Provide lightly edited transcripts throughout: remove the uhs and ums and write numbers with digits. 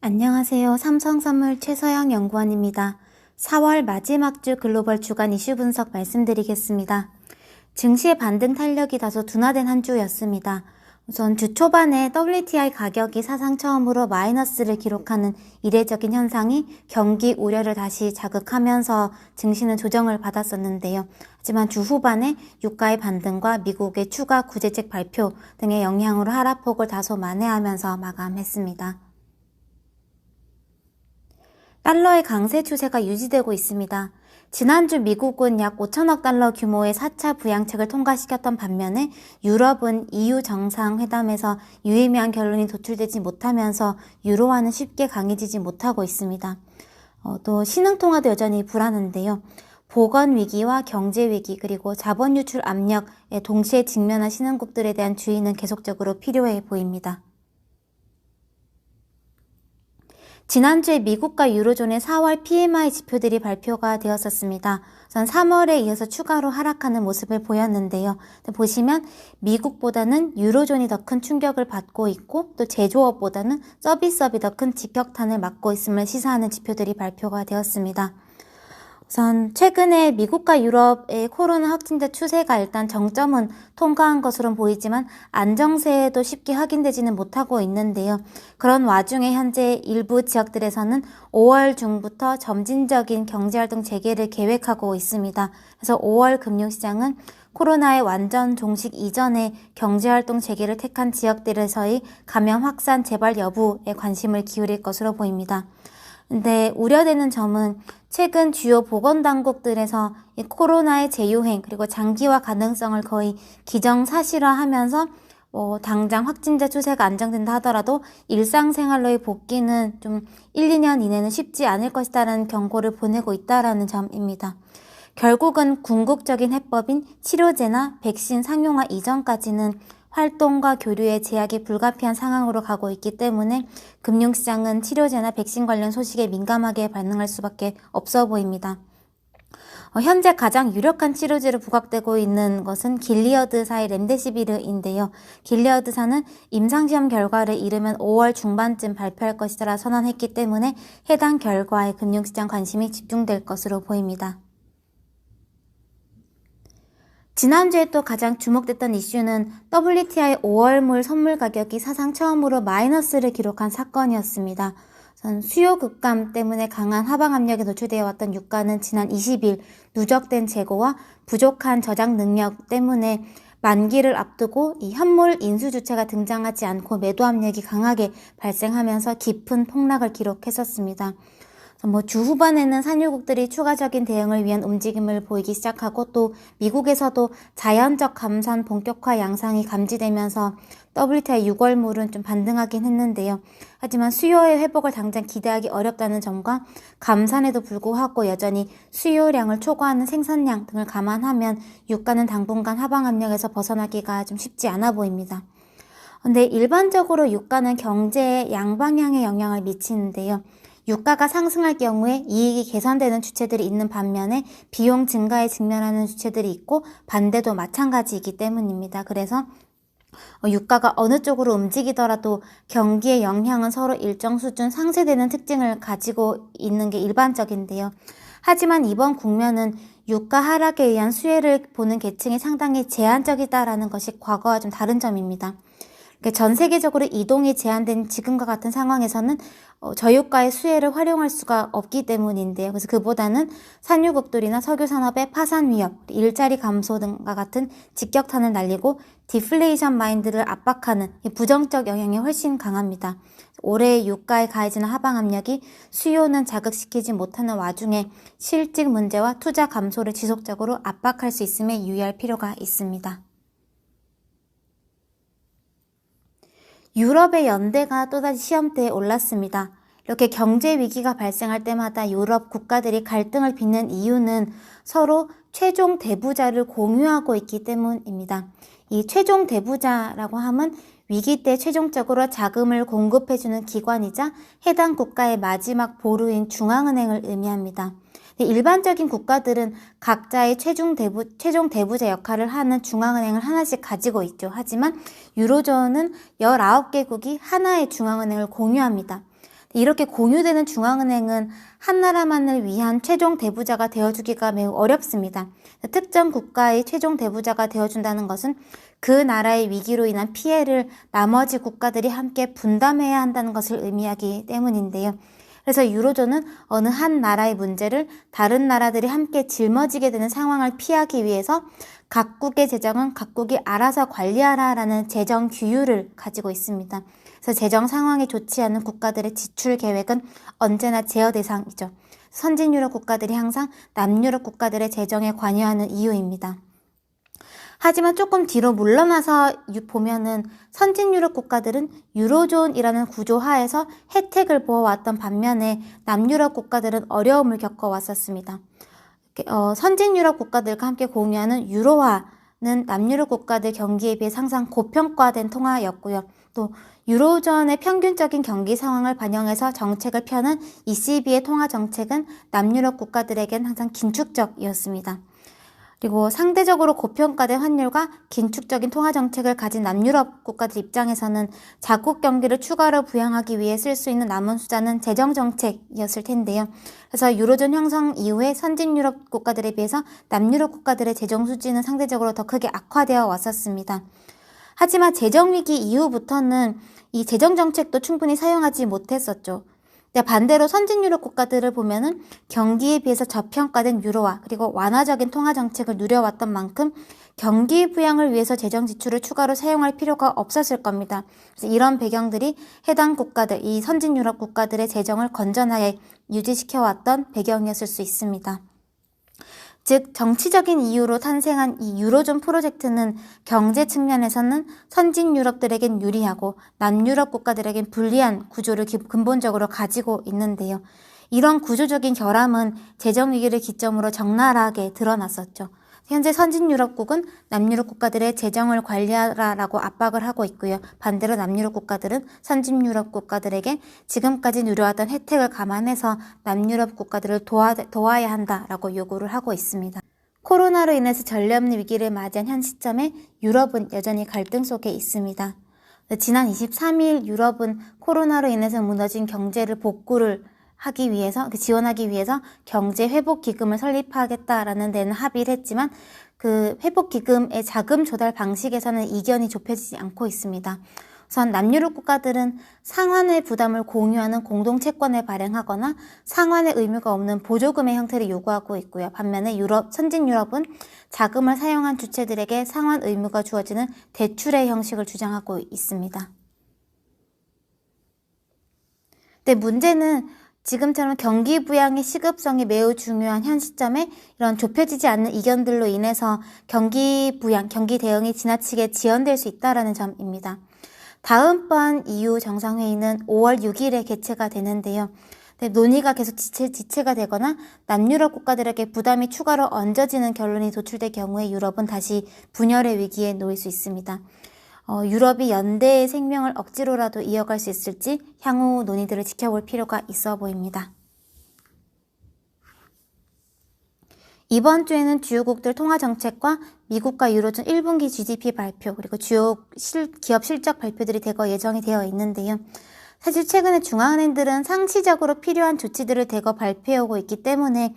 안녕하세요. 삼성선물 최서영 연구원입니다. 4월 마지막 주 글로벌 주간 이슈 분석 말씀드리겠습니다. 증시의 반등 탄력이 다소 둔화된 한 주였습니다. 우선 주 초반에 WTI 가격이 사상 처음으로 마이너스를 기록하는 이례적인 현상이 경기 우려를 다시 자극하면서 증시는 조정을 받았었는데요. 하지만 주 후반에 유가의 반등과 미국의 추가 구제책 발표 등의 영향으로 하락폭을 다소 만회하면서 마감했습니다. 달러의 강세 추세가 유지되고 있습니다. 지난주 미국은 약 5천억 달러 규모의 4차 부양책을 통과시켰던 반면에 유럽은 EU 정상회담에서 유의미한 결론이 도출되지 못하면서 유로화는 쉽게 강해지지 못하고 있습니다. 또 신흥통화도 여전히 불안한데요. 보건 위기와 경제 위기 그리고 자본 유출 압력에 동시에 직면한 신흥국들에 대한 주의는 계속적으로 필요해 보입니다. 지난주에 미국과 유로존의 4월 PMI 지표들이 발표가 되었었습니다. 우선 3월에 이어서 추가로 하락하는 모습을 보였는데요. 보시면 미국보다는 유로존이 더 큰 충격을 받고 있고 또 제조업보다는 서비스업이 더 큰 직격탄을 맞고 있음을 시사하는 지표들이 발표가 되었습니다. 우선 최근에 미국과 유럽의 코로나 확진자 추세가 일단 정점은 통과한 것으로 보이지만 안정세도 쉽게 확인되지는 못하고 있는데요. 그런 와중에 현재 일부 지역들에서는 5월 중부터 점진적인 경제활동 재개를 계획하고 있습니다. 그래서 5월 금융시장은 코로나의 완전 종식 이전에 경제활동 재개를 택한 지역들에서의 감염 확산 재발 여부에 관심을 기울일 것으로 보입니다. 근데 우려되는 점은 최근 주요 보건당국들에서 이 코로나의 재유행 그리고 장기화 가능성을 거의 기정사실화하면서 당장 확진자 추세가 안정된다 하더라도 일상생활로의 복귀는 좀 1, 2년 이내는 쉽지 않을 것이다라는 경고를 보내고 있다라는 점입니다. 결국은 궁극적인 해법인 치료제나 백신 상용화 이전까지는 활동과 교류의 제약이 불가피한 상황으로 가고 있기 때문에 금융시장은 치료제나 백신 관련 소식에 민감하게 반응할 수밖에 없어 보입니다. 현재 가장 유력한 치료제로 부각되고 있는 것은 길리어드사의 렘데시비르인데요. 길리어드사는 임상시험 결과를 이르면 5월 중반쯤 발표할 것이라 선언했기 때문에 해당 결과에 금융시장 관심이 집중될 것으로 보입니다. 지난주에 또 가장 주목됐던 이슈는 WTI 5월물 선물 가격이 사상 처음으로 마이너스를 기록한 사건이었습니다. 수요 급감 때문에 강한 하방 압력에 노출되어 왔던 유가는 지난 20일 누적된 재고와 부족한 저장 능력 때문에 만기를 앞두고 이 현물 인수 주체가 등장하지 않고 매도 압력이 강하게 발생하면서 깊은 폭락을 기록했었습니다. 주 후반에는 산유국들이 추가적인 대응을 위한 움직임을 보이기 시작하고 또 미국에서도 자연적 감산 본격화 양상이 감지되면서 WTI 6월물은 좀 반등하긴 했는데요. 하지만 수요의 회복을 당장 기대하기 어렵다는 점과 감산에도 불구하고 여전히 수요량을 초과하는 생산량 등을 감안하면 유가는 당분간 하방 압력에서 벗어나기가 좀 쉽지 않아 보입니다. 근데 일반적으로 유가는 경제에 양방향의 영향을 미치는데요. 유가가 상승할 경우에 이익이 개선되는 주체들이 있는 반면에 비용 증가에 직면하는 주체들이 있고 반대도 마찬가지이기 때문입니다. 그래서 유가가 어느 쪽으로 움직이더라도 경기의 영향은 서로 일정 수준 상쇄되는 특징을 가지고 있는 게 일반적인데요. 하지만 이번 국면은 유가 하락에 의한 수혜를 보는 계층이 상당히 제한적이다라는 것이 과거와 좀 다른 점입니다. 전 세계적으로 이동이 제한된 지금과 같은 상황에서는 저유가의 수혜를 활용할 수가 없기 때문인데요. 그래서 그보다는 산유국들이나 석유산업의 파산 위협, 일자리 감소 등과 같은 직격탄을 날리고 디플레이션 마인드를 압박하는 부정적 영향이 훨씬 강합니다. 올해 유가에 가해지는 하방 압력이 수요는 자극시키지 못하는 와중에 실직 문제와 투자 감소를 지속적으로 압박할 수 있음에 유의할 필요가 있습니다. 유럽의 연대가 또다시 시험대에 올랐습니다. 이렇게 경제 위기가 발생할 때마다 유럽 국가들이 갈등을 빚는 이유는 서로 최종 대부자를 공유하고 있기 때문입니다. 이 최종 대부자라고 하면 위기 때 최종적으로 자금을 공급해주는 기관이자 해당 국가의 마지막 보루인 중앙은행을 의미합니다. 일반적인 국가들은 각자의 최종 대부자 역할을 하는 중앙은행을 하나씩 가지고 있죠. 하지만 유로존은 19개국이 하나의 중앙은행을 공유합니다. 이렇게 공유되는 중앙은행은 한 나라만을 위한 최종 대부자가 되어주기가 매우 어렵습니다. 특정 국가의 최종 대부자가 되어준다는 것은 그 나라의 위기로 인한 피해를 나머지 국가들이 함께 분담해야 한다는 것을 의미하기 때문인데요. 그래서 유로존은 어느 한 나라의 문제를 다른 나라들이 함께 짊어지게 되는 상황을 피하기 위해서 각국의 재정은 각국이 알아서 관리하라라는 재정 규율을 가지고 있습니다. 그래서 재정 상황이 좋지 않은 국가들의 지출 계획은 언제나 제어 대상이죠. 선진 유럽 국가들이 항상 남유럽 국가들의 재정에 관여하는 이유입니다. 하지만 조금 뒤로 물러나서 보면은 선진 유럽 국가들은 유로존이라는 구조 하에서 혜택을 보아왔던 반면에 남유럽 국가들은 어려움을 겪어왔었습니다. 선진 유럽 국가들과 함께 공유하는 유로화는 남유럽 국가들 경기에 비해 항상 고평가된 통화였고요. 또 유로존의 평균적인 경기 상황을 반영해서 정책을 펴는 ECB의 통화 정책은 남유럽 국가들에겐 항상 긴축적이었습니다. 그리고 상대적으로 고평가된 환율과 긴축적인 통화 정책을 가진 남유럽 국가들 입장에서는 자국 경기를 추가로 부양하기 위해 쓸 수 있는 남은 수단은 재정 정책이었을 텐데요. 그래서 유로존 형성 이후에 선진 유럽 국가들에 비해서 남유럽 국가들의 재정 수지는 상대적으로 더 크게 악화되어 왔었습니다. 하지만 재정 위기 이후부터는 이 재정 정책도 충분히 사용하지 못했었죠. 반대로 선진 유럽 국가들을 보면은 경기에 비해서 저평가된 유로화 그리고 완화적인 통화 정책을 누려왔던 만큼 경기 부양을 위해서 재정 지출을 추가로 사용할 필요가 없었을 겁니다. 그래서 이런 배경들이 해당 국가들, 이 선진 유럽 국가들의 재정을 건전하게 유지시켜왔던 배경이었을 수 있습니다. 즉 정치적인 이유로 탄생한 이 유로존 프로젝트는 경제 측면에서는 선진 유럽들에겐 유리하고 남유럽 국가들에겐 불리한 구조를 근본적으로 가지고 있는데요. 이런 구조적인 결함은 재정 위기를 기점으로 적나라하게 드러났었죠. 현재 선진 유럽국은 남유럽 국가들의 재정을 관리하라라고 압박을 하고 있고요. 반대로 남유럽 국가들은 선진 유럽 국가들에게 지금까지 누려왔던 혜택을 감안해서 남유럽 국가들을 도와야 한다라고 요구를 하고 있습니다. 코로나로 인해서 전례 없는 위기를 맞이한 현 시점에 유럽은 여전히 갈등 속에 있습니다. 지난 23일 유럽은 코로나로 인해서 무너진 경제를 복구를 지원하기 위해서 경제 회복 기금을 설립하겠다라는 데는 합의를 했지만 그 회복 기금의 자금 조달 방식에서는 이견이 좁혀지지 않고 있습니다. 우선 남유럽 국가들은 상환의 부담을 공유하는 공동 채권을 발행하거나 상환의 의무가 없는 보조금의 형태를 요구하고 있고요. 반면에 선진 유럽은 자금을 사용한 주체들에게 상환 의무가 주어지는 대출의 형식을 주장하고 있습니다. 근데 문제는 지금처럼 경기 부양의 시급성이 매우 중요한 현 시점에 이런 좁혀지지 않는 이견들로 인해서 경기 부양, 경기 대응이 지나치게 지연될 수 있다는 점입니다. 다음번 EU 정상회의는 5월 6일에 개최가 되는데요. 논의가 계속 지체가 되거나 남유럽 국가들에게 부담이 추가로 얹어지는 결론이 도출될 경우에 유럽은 다시 분열의 위기에 놓일 수 있습니다. 유럽이 연대의 생명을 억지로라도 이어갈 수 있을지 향후 논의들을 지켜볼 필요가 있어 보입니다. 이번 주에는 주요국들 통화정책과 미국과 유로존 1분기 GDP 발표 그리고 주요 기업 실적 발표들이 대거 예정이 되어 있는데요. 사실 최근에 중앙은행들은 상시적으로 필요한 조치들을 대거 발표하고 있기 때문에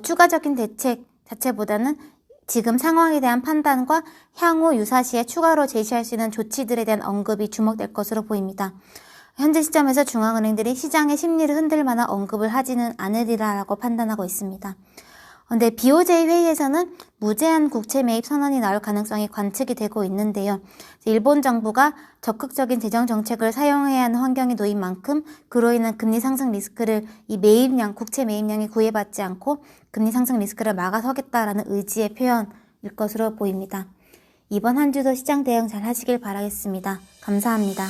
추가적인 대책 자체보다는 지금 상황에 대한 판단과 향후 유사시에 추가로 제시할 수 있는 조치들에 대한 언급이 주목될 것으로 보입니다. 현재 시점에서 중앙은행들이 시장의 심리를 흔들 만한 언급을 하지는 않으리라고 판단하고 있습니다. 그런데 BOJ 회의에서는 무제한 국채 매입 선언이 나올 가능성이 관측이 되고 있는데요. 일본 정부가 적극적인 재정 정책을 사용해야 하는 환경이 놓인 만큼 그로 인한 금리 상승 리스크를 국채 매입량이 구애받지 않고 금리 상승 리스크를 막아서겠다라는 의지의 표현일 것으로 보입니다. 이번 한 주도 시장 대응 잘 하시길 바라겠습니다. 감사합니다.